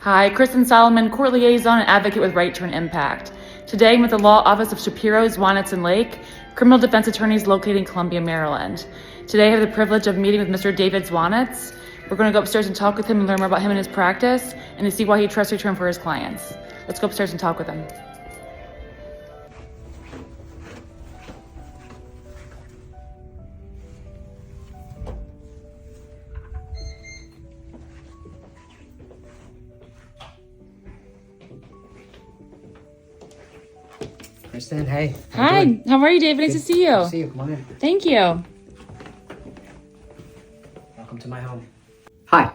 Hi, Kristen Solomon, court liaison and advocate with Right Turn Impact. Today I'm with the law office of Shapiro, Zwanetz, and Lake, criminal defense attorneys located in Columbia, Maryland. Today I have the privilege of meeting with Mr. David Zwanetz. We're going to go upstairs and talk with him and learn more about him and his practice and to see why he trusts Return for his clients. Let's go upstairs and talk with him. Kristen, hey. Hi, how are you, David? Nice to see you. Good to see you. Come on in. Thank you. Welcome to my home. Hi,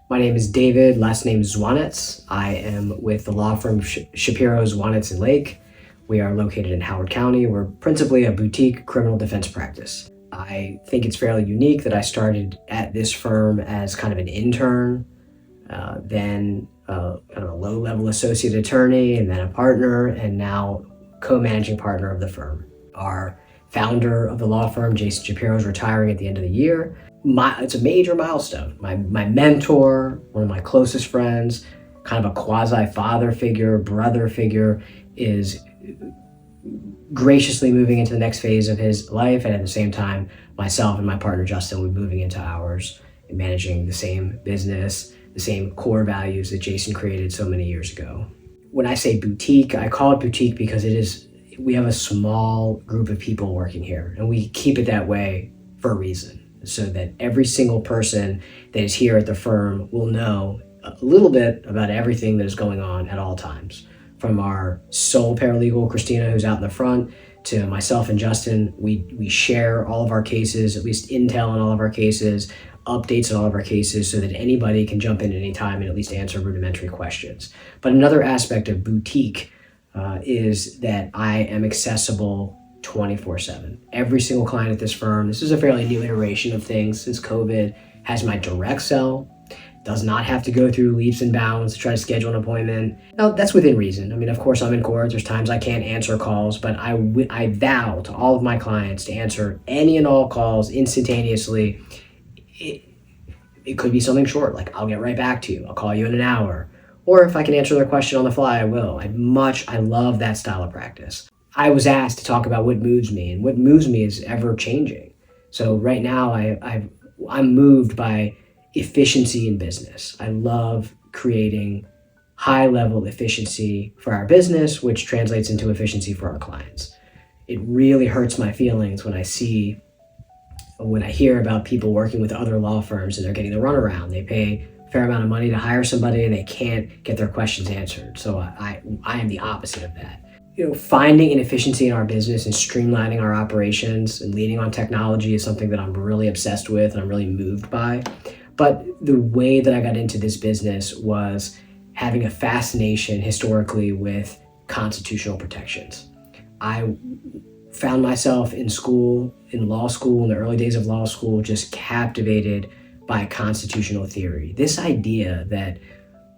my name is David. Last name is Zwanetz. I am with the law firm Shapiro, Zwanetz, and Lake. We are located in Howard County. We're principally a boutique criminal defense practice. I think it's fairly unique that I started at this firm as kind of an intern, then kind of a low-level associate attorney, and then a partner, and now co-managing partner of the firm. Our founder of the law firm, Jason Shapiro, is retiring at the end of the year. It's a major milestone. My mentor, one of my closest friends, kind of a quasi-father figure, brother figure, is graciously moving into the next phase of his life, and at the same time, myself and my partner Justin will be moving into ours and managing the same business, the same core values that Jason created so many years ago. When I say boutique, I call it boutique because we have a small group of people working here, and we keep it that way for a reason, so that every single person that is here at the firm will know a little bit about everything that is going on at all times. From our sole paralegal, Christina, who's out in the front, to myself and Justin, we share all of our cases, at least intel on all of our cases, updates on all of our cases, so that anybody can jump in at any time and at least answer rudimentary questions. But another aspect of boutique is that I am accessible 24/7. Every single client at this firm, this is a fairly new iteration of things since COVID, has my direct cell, does not have to go through leaps and bounds to try to schedule an appointment. Now, that's within reason. I mean, of course, I'm in court. There's times I can't answer calls, but I vow to all of my clients to answer any and all calls instantaneously. It could be something short, like I'll get right back to you. I'll call you in an hour. Or if I can answer their question on the fly, I will. I love that style of practice. I was asked to talk about what moves me, and what moves me is ever changing. So right now I'm moved by efficiency in business. I love creating high level efficiency for our business, which translates into efficiency for our clients. It really hurts my feelings when I hear about people working with other law firms and they're getting the runaround. They pay a fair amount of money to hire somebody and they can't get their questions answered. So I am the opposite of that. Finding an efficiency in our business and streamlining our operations and leaning on technology is something that I'm really obsessed with and I'm really moved by. But the way that I got into this business was having a fascination historically with constitutional protections. I found myself in law school, in the early days of law school, just captivated by constitutional theory. This idea that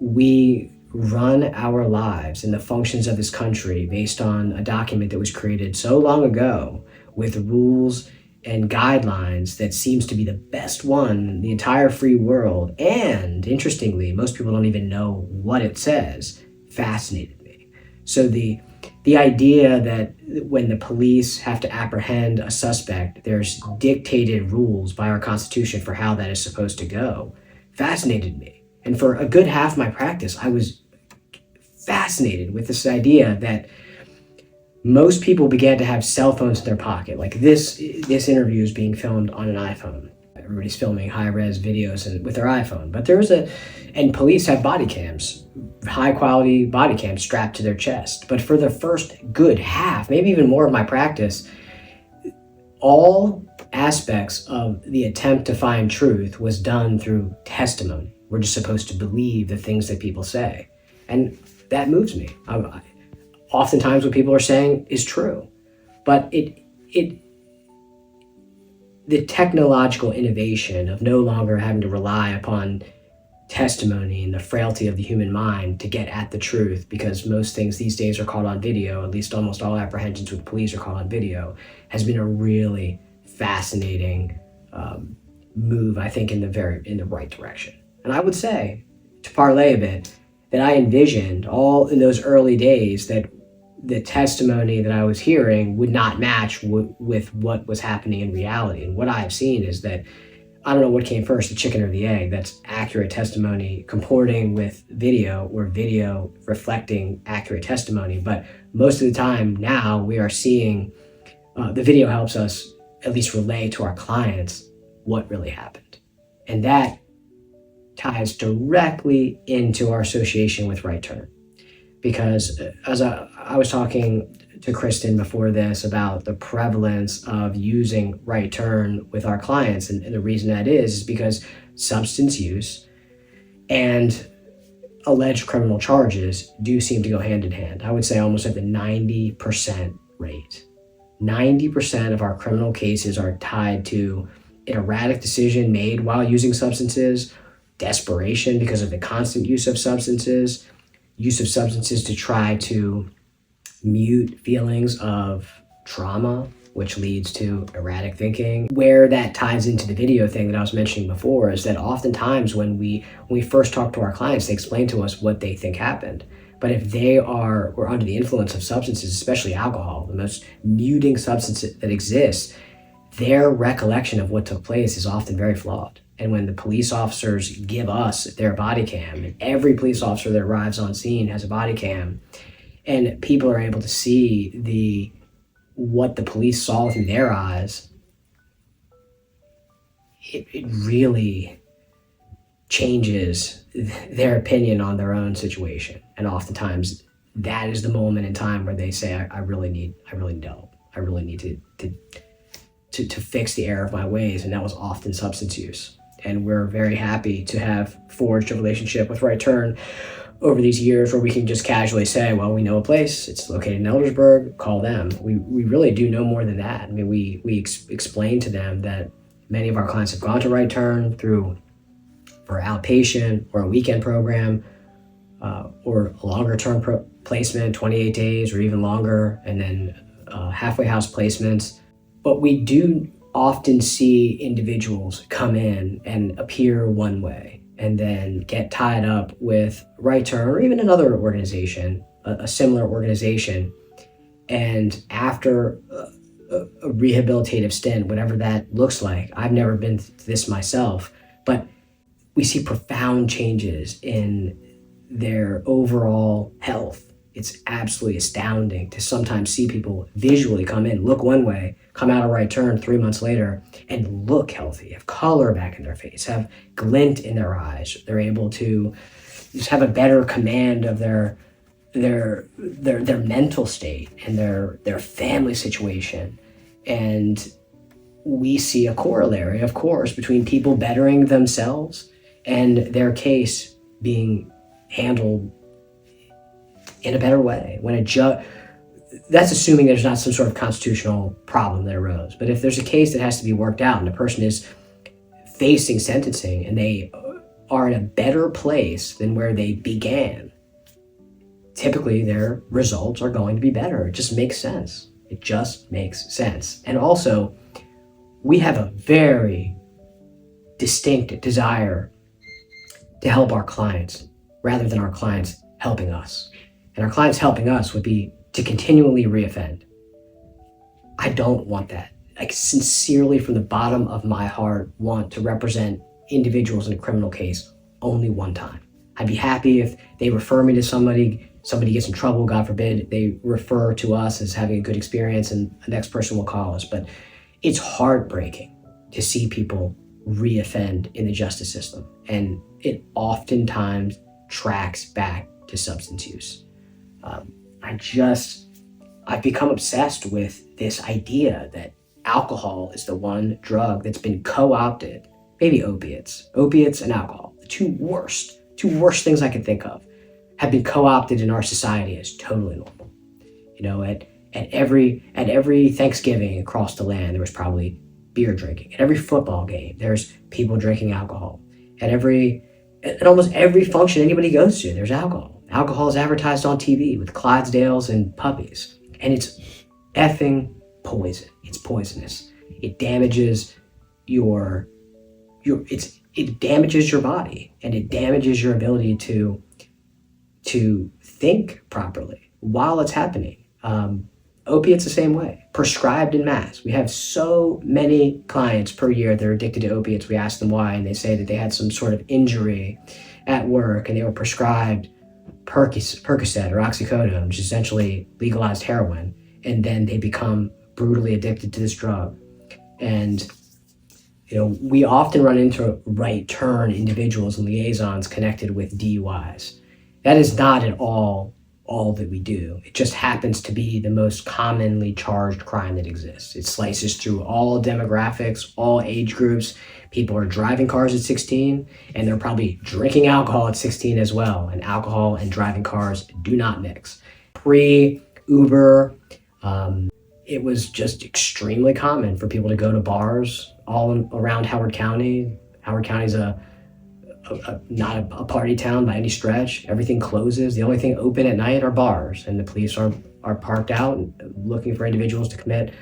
we run our lives and the functions of this country based on a document that was created so long ago with rules and guidelines that seems to be the best one in the entire free world. And interestingly, most people don't even know what it says, fascinated me. So the idea that when the police have to apprehend a suspect, there's dictated rules by our Constitution for how that is supposed to go, fascinated me. And for a good half of my practice, I was fascinated with this idea that most people began to have cell phones in their pocket. Like this interview is being filmed on an iPhone. Everybody's filming high-res videos with their iPhone. But and police have body cams, high-quality body cams strapped to their chest. But for the first good half, maybe even more of my practice, all aspects of the attempt to find truth was done through testimony. We're just supposed to believe the things that people say. And that moves me. Oftentimes what people are saying is true, but the technological innovation of no longer having to rely upon testimony and the frailty of the human mind to get at the truth, because most things these days are caught on video, at least almost all apprehensions with police are caught on video, has been a really fascinating move, I think, in the right direction. And I would say, to parlay a bit, that I envisioned all in those early days that the testimony that I was hearing would not match with what was happening in reality. And what I have seen is that I don't know what came first, the chicken or the egg. That's accurate testimony comporting with video, or video reflecting accurate testimony. But most of the time now we are seeing the video helps us at least relay to our clients what really happened. And that ties directly into our association with Right Turn. Because as I was talking to Kristen before this about the prevalence of using Right Turn with our clients, and the reason that is because substance use and alleged criminal charges do seem to go hand in hand. I would say almost at the 90% rate. 90% of our criminal cases are tied to an erratic decision made while using substances, desperation because of the constant use of substances to try to mute feelings of trauma, which leads to erratic thinking. Where that ties into the video thing that I was mentioning before is that oftentimes when we first talk to our clients, they explain to us what they think happened. But if they were under the influence of substances, especially alcohol, the most muting substance that exists, their recollection of what took place is often very flawed. And when the police officers give us their body cam, and every police officer that arrives on scene has a body cam, and people are able to see what the police saw through their eyes, it really changes their opinion on their own situation. And oftentimes that is the moment in time where they say, I really need help. I really need to fix the error of my ways. And that was often substance use. And we're very happy to have forged a relationship with Right Turn over these years where we can just casually say, well, we know a place, it's located in Eldersburg, call them. We really do know more than that. I mean, we explain to them that many of our clients have gone to Right Turn for outpatient or a weekend program, or a longer term placement, 28 days or even longer, and then halfway house placements. But we do often see individuals come in and appear one way and then get tied up with Right Turn or even another organization, a similar organization. And after a rehabilitative stint, whatever that looks like, I've never been to this myself, but we see profound changes in their overall health. It's absolutely astounding to sometimes see people visually come in, look one way, come out of Right Turn 3 months later and look healthy, have color back in their face, have glint in their eyes. They're able to just have a better command of their mental state and their family situation. And we see a corollary, of course, between people bettering themselves and their case being handled in a better way. When a judge, that's assuming there's not some sort of constitutional problem that arose. But if there's a case that has to be worked out and the person is facing sentencing and they are in a better place than where they began, typically their results are going to be better. It just makes sense. It just makes sense. And also, we have a very distinct desire to help our clients rather than our clients helping us. And our clients helping us would be to continually reoffend. I don't want that. I sincerely, from the bottom of my heart, want to represent individuals in a criminal case only one time. I'd be happy if they refer me to somebody gets in trouble, God forbid, they refer to us as having a good experience and the next person will call us. But it's heartbreaking to see people reoffend in the justice system. And it oftentimes tracks back to substance use. I've become obsessed with this idea that alcohol is the one drug that's been co-opted, maybe opiates and alcohol, the two worst things I can think of, have been co-opted in our society as totally normal. You know, at every Thanksgiving across the land, there was probably beer drinking. At every football game, there's people drinking alcohol. At almost every function anybody goes to, there's alcohol. Alcohol is advertised on TV with Clydesdales and puppies. And it's effing poison. It's poisonous. It damages it damages your body, and it damages your ability to to think properly while it's happening. Opiates the same way, prescribed in mass. We have so many clients per year that are addicted to opiates. We ask them why, and they say that they had some sort of injury at work and they were prescribed Percocet or oxycodone, which is essentially legalized heroin, and then they become brutally addicted to this drug. And we often run into right turn individuals and liaisons connected with DUIs. That is not at all that we do. It just happens to be the most commonly charged crime that exists. It slices through all demographics, all age groups. People are driving cars at 16, and they're probably drinking alcohol at 16 as well. And alcohol and driving cars do not mix. Pre-Uber, it was just extremely common for people to go to bars all around Howard County. Howard County's not a party town by any stretch. Everything closes. The only thing open at night are bars, and the police are parked out looking for individuals to commit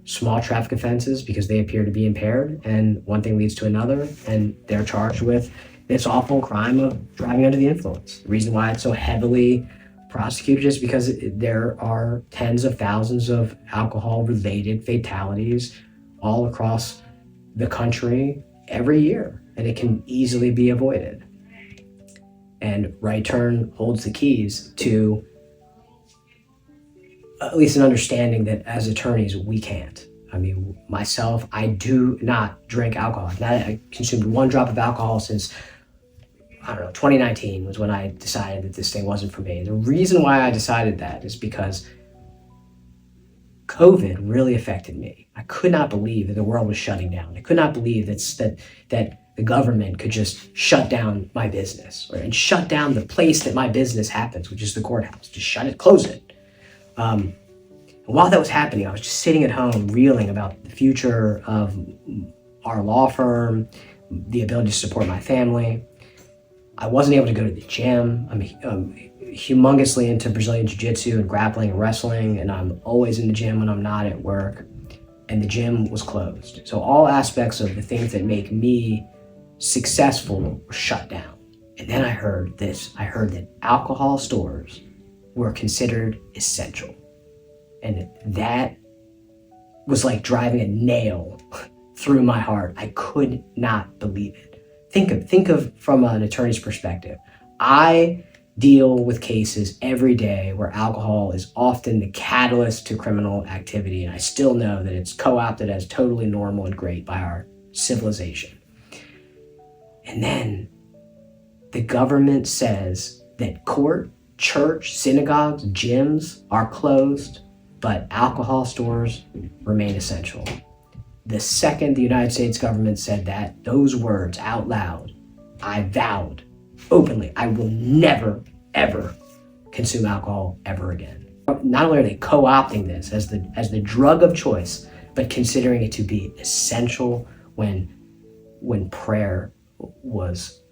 small traffic offenses because they appear to be impaired, and one thing leads to another, and they're charged with this awful crime of driving under the influence. The reason why it's so heavily prosecuted is because there are tens of thousands of alcohol-related fatalities all across the country every year, and it can easily be avoided. And Right Turn holds the keys to at least an understanding that as attorneys, we can't. I mean, myself, I do not drink alcohol. I consumed one drop of alcohol since, 2019 was when I decided that this thing wasn't for me. The reason why I decided that is because COVID really affected me. I could not believe that the world was shutting down. I could not believe that the government could just shut down my business and shut down the place that my business happens, which is the courthouse. Just shut it, close it. And while that was happening, I was just sitting at home reeling about the future of our law firm, the ability to support my family. I wasn't able to go to the gym. I'm humongously into Brazilian Jiu-Jitsu and grappling and wrestling, and I'm always in the gym when I'm not at work, and the gym was closed. So all aspects of the things that make me successful were shut down. And then I heard this. I heard that alcohol stores were considered essential. And that was like driving a nail through my heart. I could not believe it. Think of from an attorney's perspective. I deal with cases every day where alcohol is often the catalyst to criminal activity, and I still know that it's co-opted as totally normal and great by our civilization. And then the government says that court, church, synagogues, gyms are closed, but alcohol stores remain essential. The second the United States government said that, those words out loud, I vowed openly, I will never, ever consume alcohol ever again. Not only are they co-opting this as the drug of choice, but considering it to be essential when prayer was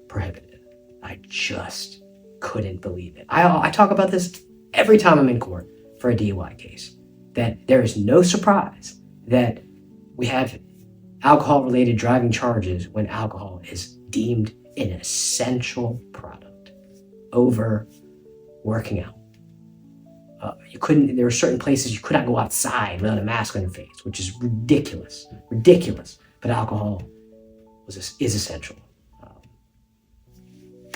prohibited. I just couldn't believe it. I talk about this every time I'm in court for a DUI case, that there is no surprise that we have alcohol-related driving charges when alcohol is deemed an essential product over working out. There were certain places you could not go outside without a mask on your face, which is ridiculous, but alcohol is essential.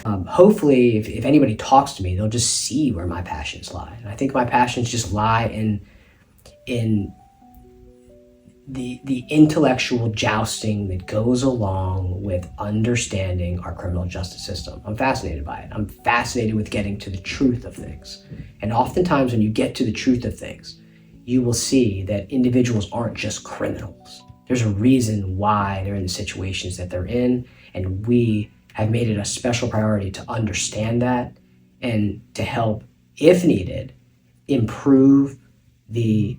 Hopefully, if anybody talks to me, they'll just see where my passions lie. And I think my passions just lie in the intellectual jousting that goes along with understanding our criminal justice system. I'm fascinated by it. I'm fascinated with getting to the truth of things. And oftentimes when you get to the truth of things, you will see that individuals aren't just criminals. There's a reason why they're in the situations that they're in, and we have made it a special priority to understand that and to help, if needed, improve the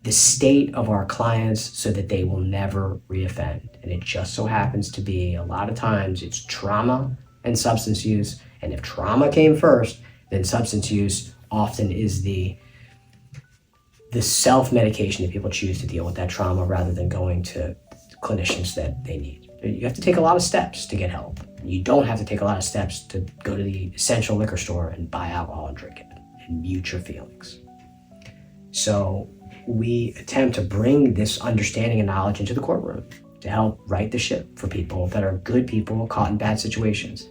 state of our clients so that they will never reoffend. And it just so happens to be a lot of times it's trauma and substance use. And if trauma came first, then substance use often is the self-medication that people choose to deal with that trauma rather than going to clinicians that they need. You have to take a lot of steps to get help. You don't have to take a lot of steps to go to the essential liquor store and buy alcohol and drink it and mute your feelings. So we attempt to bring this understanding and knowledge into the courtroom to help right the ship for people that are good people caught in bad situations.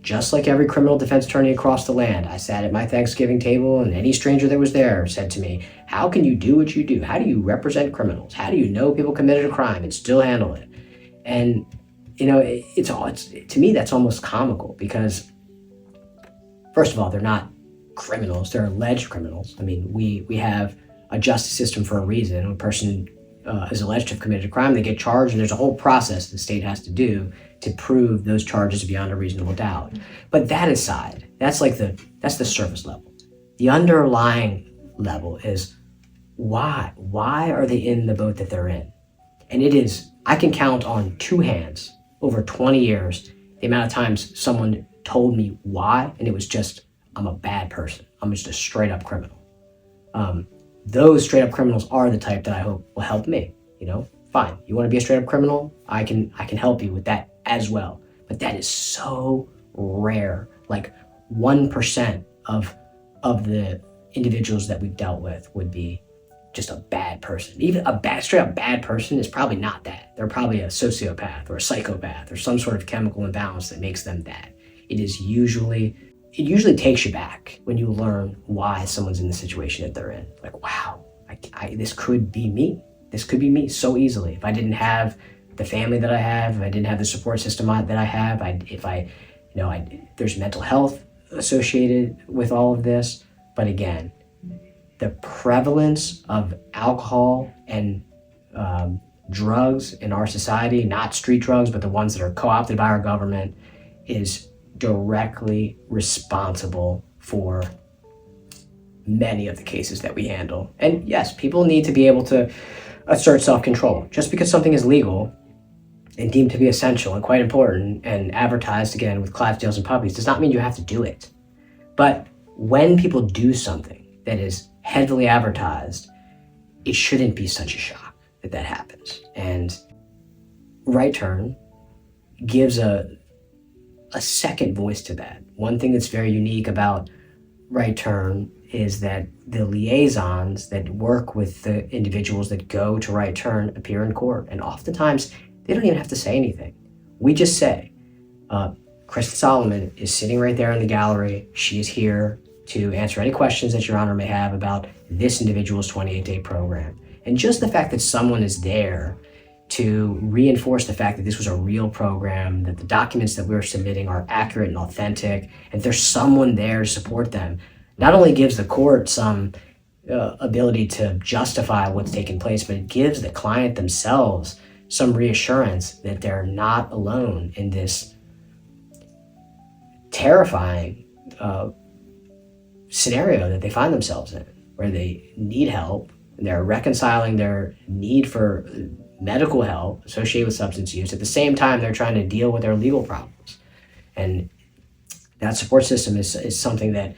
Just like every criminal defense attorney across the land, I sat at my Thanksgiving table and any stranger that was there said to me, how can you do what you do? How do you represent criminals? How do you know people committed a crime and still handle it? And it's to me, that's almost comical because, first of all, they're not criminals, they're alleged criminals. I mean, we have a justice system for a reason. When a person is alleged to have committed a crime, they get charged, and there's a whole process the state has to do to prove those charges beyond a reasonable doubt. But that aside, that's the surface level. The underlying level is why are they in the boat that they're in? And it is, I can count on two hands over 20 years the amount of times someone told me why, and it was just, I'm a bad person. I'm just a straight up criminal. Those straight up criminals are the type that I hope will help me. Fine. You want to be a straight up criminal? I can help you with that as well. But that is so rare. Like 1% of the individuals that we've dealt with would be just a bad person. Even straight up bad person is probably not that. They're probably a sociopath or a psychopath or some sort of chemical imbalance that makes them that. It usually takes you back when you learn why someone's in the situation that they're in. Like, wow, this could be me. This could be me so easily. If I didn't have the family that I have, if I didn't have the support system that I have, there's mental health associated with all of this. But again, the prevalence of alcohol and drugs in our society, not street drugs, but the ones that are co-opted by our government, is directly responsible for many of the cases that we handle. And yes, people need to be able to assert self-control. Just because something is legal and deemed to be essential and quite important and advertised again with Clydesdales and puppies does not mean you have to do it. But when people do something that is heavily advertised, it shouldn't be such a shock that happens. And Right Turn gives a second voice to that. One thing that's very unique about Right Turn is that the liaisons that work with the individuals that go to Right Turn appear in court. And oftentimes, they don't even have to say anything. We just say, Kristen Solomon is sitting right there in the gallery. She is here to answer any questions that Your Honor may have about this individual's 28-day program. And just the fact that someone is there to reinforce the fact that this was a real program, that the documents that we're submitting are accurate and authentic, and there's someone there to support them, not only gives the court some ability to justify what's taking place, but it gives the client themselves some reassurance that they're not alone in this terrifying scenario that they find themselves in, where they need help, and they're reconciling their need for medical help associated with substance use. At the same time, they're trying to deal with their legal problems. And that support system is something that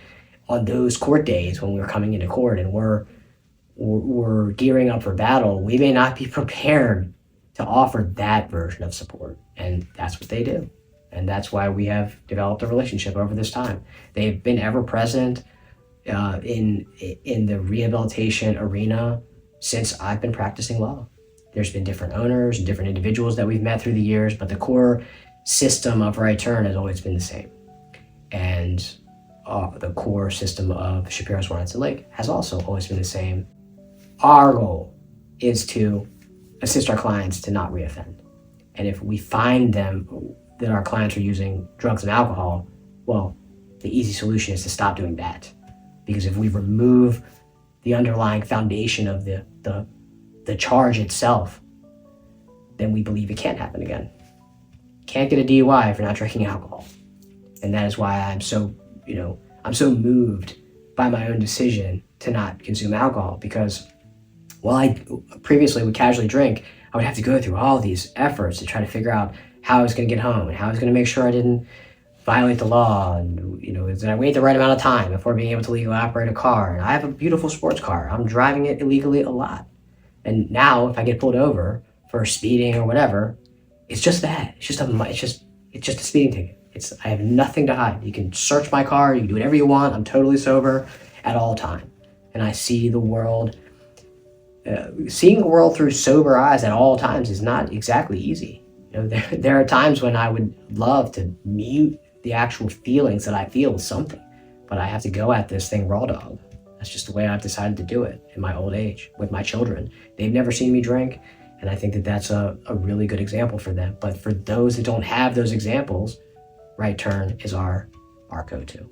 on those court days when we're coming into court and we're gearing up for battle, we may not be prepared to offer that version of support. And that's what they do. And that's why we have developed a relationship over this time. They've been ever present in the rehabilitation arena since I've been practicing law. There's been different owners and different individuals that we've met through the years, but the core system of Right Turn has always been the same. And the core system of Shapiro, Zwanetz, and Lake has also always been the same. Our goal is to assist our clients to not reoffend. And if we find that our clients are using drugs and alcohol, well, the easy solution is to stop doing that. Because if we remove the underlying foundation of the charge itself, then we believe it can't happen again. Can't get a DUI if you're not drinking alcohol. And that is why I'm so moved by my own decision to not consume alcohol, because while I previously would casually drink, I would have to go through all these efforts to try to figure out how I was going to get home and how I was going to make sure I didn't violate the law, and did I wait the right amount of time before being able to legally operate a car. And I have a beautiful sports car. I'm driving it illegally a lot. And now if I get pulled over for speeding or whatever, it's just that. It's just a speeding ticket. I have nothing to hide. You can search my car, you can do whatever you want. I'm totally sober at all time. And I see the world, seeing the world through sober eyes at all times is not exactly easy. There are times when I would love to mute the actual feelings that I feel with something, but I have to go at this thing raw dog. That's just the way I've decided to do it in my old age with my children. They've never seen me drink, and I think that that's a really good example for them. But for those that don't have those examples, Right Turn is our go-to.